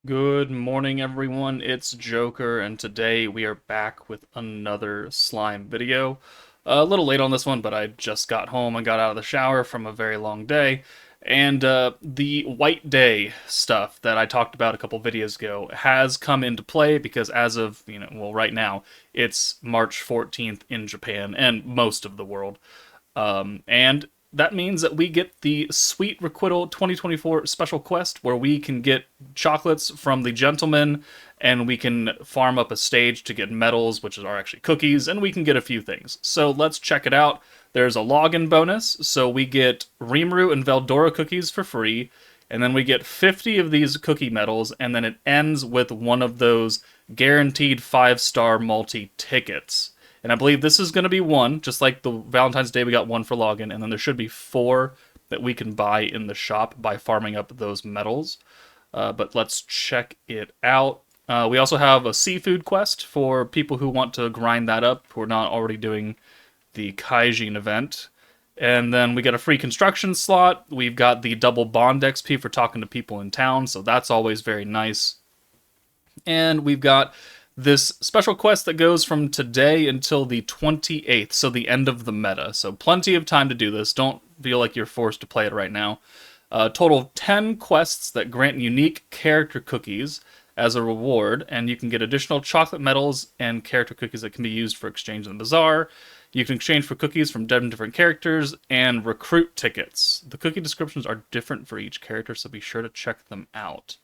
Good morning, everyone. It's Joker, and today we are back with another slime video. A little late on this one, but I just got home and got out of the shower from a very long day. And the White Day stuff that I talked about a couple videos ago has come into play because as of, well, right now, it's March 14th in Japan and most of the world. And that means that we get the Sweet Requital 2024 special quest where we can get chocolates from the gentleman and we can farm up a stage to get medals, which are actually cookies, and we can get a few things. So let's check it out. There's a login bonus, so we get Rimuru and Veldora cookies for free, and then we get 50 of these cookie medals, and then it ends with one of those guaranteed 5-star multi tickets. And I believe this is going to be one, just like the Valentine's Day we got one for login, and then there should be 4 that we can buy in the shop by farming up those medals. But let's check it out. We also have a seafood quest for people who want to grind that up, who are not already doing the Kaijin event. And then we get a free construction slot. We've got the double bond XP for talking to people in town, so that's always very nice. And we've got this special quest that goes from today until the 28th, so the end of the meta. So plenty of time to do this. Don't feel like you're forced to play it right now. Total of 10 quests that grant unique character cookies as a reward, and you can get additional chocolate medals and character cookies that can be used for exchange in the bazaar. You can exchange for cookies from 10 different characters and recruit tickets. The cookie descriptions are different for each character, so be sure to check them out.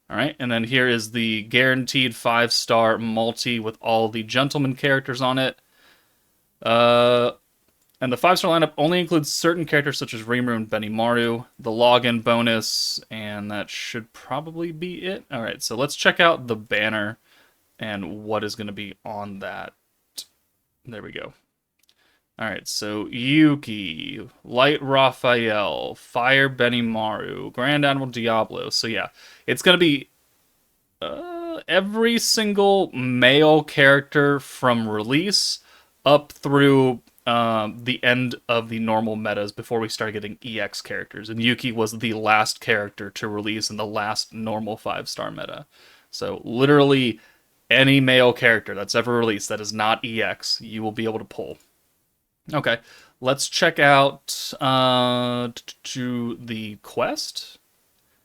All right, and then here is the guaranteed 5-star multi with all the gentleman characters on it. And the 5-star lineup only includes certain characters such as Rimuru and Benimaru, the login bonus, and that should probably be it. All right, so let's check out the banner and what is going to be on that. There we go. All right, so Yuki, Light Raphael, Fire Benimaru, Grand Admiral Diablo. So yeah, it's gonna be every single male character from release up through the end of the normal metas before we start getting EX characters. And Yuki was the last character to release in the last normal 5-star meta. So literally any male character that's ever released that is not EX, you will be able to pull. Okay, let's check out to the quest.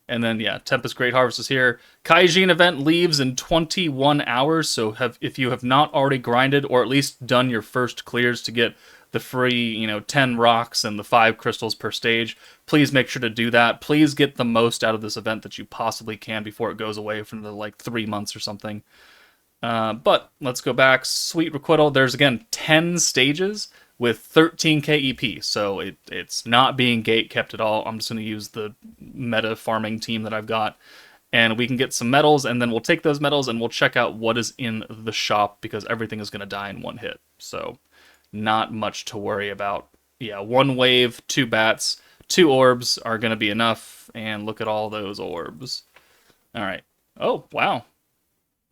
And then, yeah, Tempest Great Harvest is here. Kaijin event leaves in 21 hours, so if you have not already grinded or at least done your first clears to get the free, 10 rocks and the 5 crystals per stage, please make sure to do that. Please get the most out of this event that you possibly can before it goes away for the 3 months or something. But let's go back. Sweet Requital. There's, again, 10 stages with 13k EP, so it's not being gate kept at all. I'm just going to use the meta farming team that I've got, and we can get some medals, and then we'll take those medals and we'll check out what is in the shop because everything is going to die in one hit. So not much to worry about. Yeah, 1 wave, 2 bats, 2 orbs are going to be enough, and look at all those orbs. All right. Oh, wow.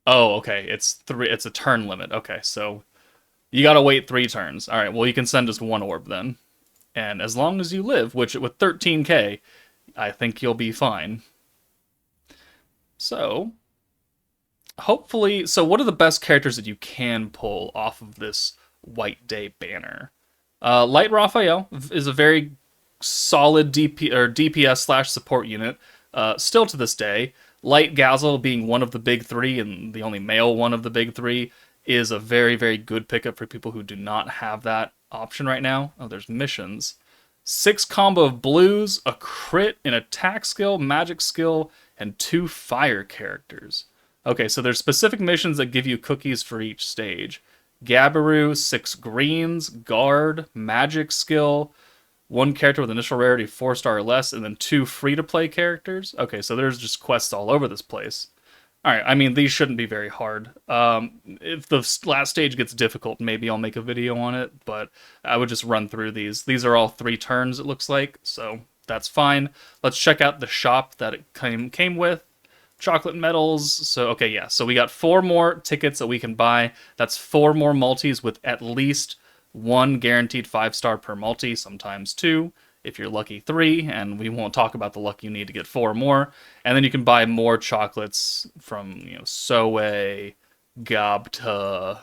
Oh, okay. It's a turn limit. Okay, so you gotta wait 3 turns. All right, well, you can send us 1 orb then. And as long as you live, which with 13k, I think you'll be fine. So, hopefully, so what are the best characters that you can pull off of this White Day banner? Light Raphael is a very solid DPS slash support unit, still to this day. Light Gazel being one of the big 3 and the only male one of the big 3 is a very, very good pickup for people who do not have that option right now. Oh, there's missions. 6 combo of blues, a crit, an attack skill, magic skill, and 2 fire characters. Okay, so there's specific missions that give you cookies for each stage. Gabiru, 6 greens, guard, magic skill, 1 character with initial rarity 4-star or less, and then 2 free-to-play characters. Okay, so there's just quests all over this place. Alright, I mean, these shouldn't be very hard. If the last stage gets difficult, maybe I'll make a video on it, but I would just run through these. These are all 3 turns, it looks like, so that's fine. Let's check out the shop that it came with. Chocolate medals, so okay, yeah, so we got 4 more tickets that we can buy. That's 4 more multis with at least 1 guaranteed 5-star per multi, sometimes 2. if you're lucky 3, and we won't talk about the luck you need to get 4 more. And then you can buy more chocolates from, Soe, Gobta,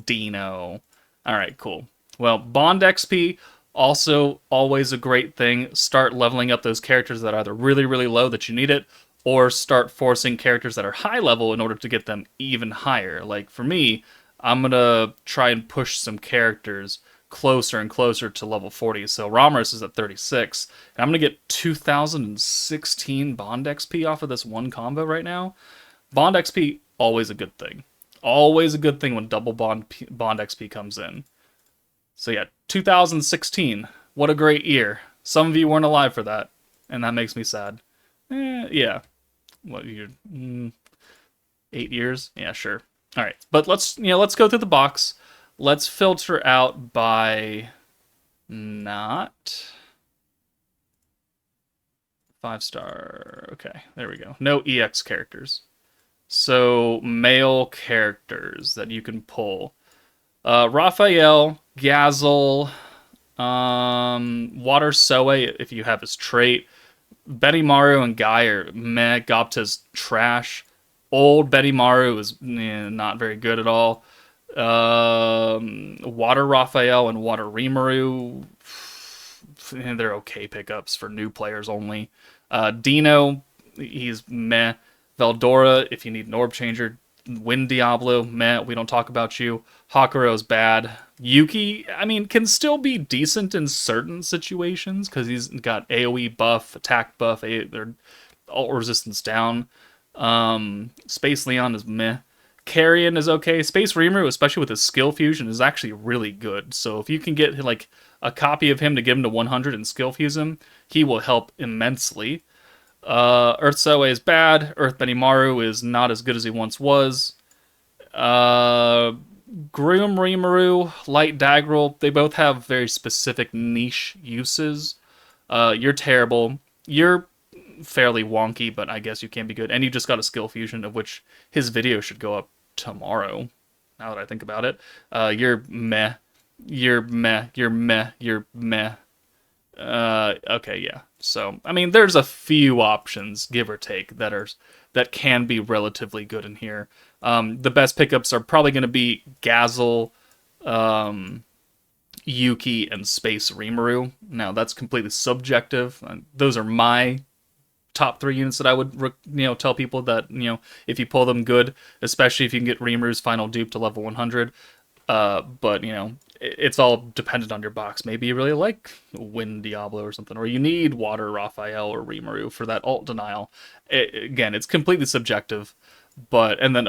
Dino. All right, cool. Well, Bond XP, also always a great thing. Start leveling up those characters that are either really, really low that you need it, or start forcing characters that are high level in order to get them even higher. Like for me, I'm going to try and push some characters closer and closer to level 40. So Ramos is at 36, and I'm going to get 2016 Bond XP off of this one combo right now. Bond XP, always a good thing. Always a good thing when double Bond XP comes in. So yeah, 2016. What a great year. Some of you weren't alive for that, and that makes me sad. Yeah. What year? 8 years? Yeah, sure. All right, but let's go through the box. Let's filter out by not 5-star. Okay, there we go. No EX characters. So male characters that you can pull. Raphael, Gazel, Water Soe if you have his trait. Betty Maru and Guy are meh. Gopta's trash. Old Betty Maru is not very good at all. Water Raphael and Water Rimuru, they're okay pickups for new players only. Dino, he's meh. Veldora, if you need an orb changer. Wind Diablo, meh, we don't talk about you. Hakuro's bad. Yuki, I mean, can still be decent in certain situations because he's got AoE buff, attack buff, they're all resistance down. Space Leon is meh. Carrion is okay. Space Rimuru, especially with his skill fusion, is actually really good. So if you can get like a copy of him to give him to 100 and skill fuse him, he will help immensely. Earth Soe is bad. Earth Benimaru is not as good as he once was. Groom Rimuru, Light Daggerel, they both have very specific niche uses. You're terrible. You're fairly wonky, but I guess you can be good. And you just got a skill fusion, of which his video should go up tomorrow, now that I think about it. You're meh. You're meh. You're meh. You're meh. Okay, yeah. So, I mean, there's a few options, give or take, that can be relatively good in here. The best pickups are probably going to be Gazel, Yuki, and Space Rimuru. Now, that's completely subjective. Those are my top 3 units that I would, tell people that, if you pull them, good, especially if you can get Rimuru's final dupe to level 100. But, it's all dependent on your box. Maybe you really like Wind Diablo or something, or you need Water Raphael or Rimuru for that ult denial. Again, it's completely subjective. And then,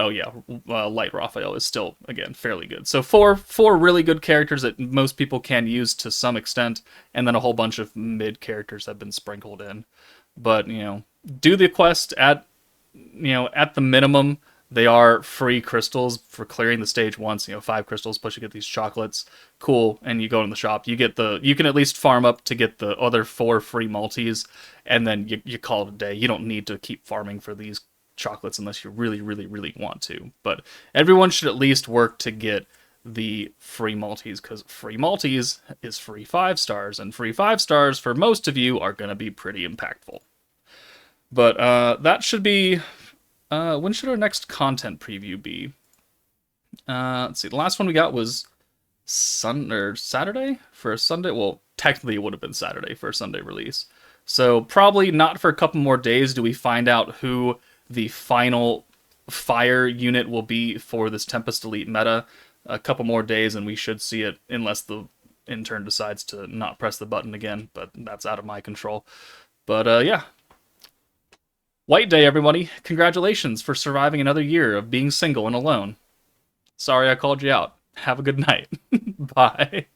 Light Raphael is still, again, fairly good. So four really good characters that most people can use to some extent, and then a whole bunch of mid characters have been sprinkled in. But, do the quest at the minimum. They are free crystals for clearing the stage once, 5 crystals, plus you get these chocolates. Cool. And you go in the shop, you can at least farm up to get the other 4 free multis, and then you call it a day. You don't need to keep farming for these chocolates unless you really, really, really want to. But everyone should at least work to get the free multis, because free multis is free 5-stars, and free 5-stars for most of you are going to be pretty impactful. But that should be... when should our next content preview be? Let's see. The last one we got was Saturday for a Sunday. Well, technically it would have been Saturday for a Sunday release. So probably not for a couple more days do we find out who the final fire unit will be for this Tempest Elite meta. A couple more days and we should see it, unless the intern decides to not press the button again. But that's out of my control. But yeah. White Day, everybody. Congratulations for surviving another year of being single and alone. Sorry I called you out. Have a good night. Bye.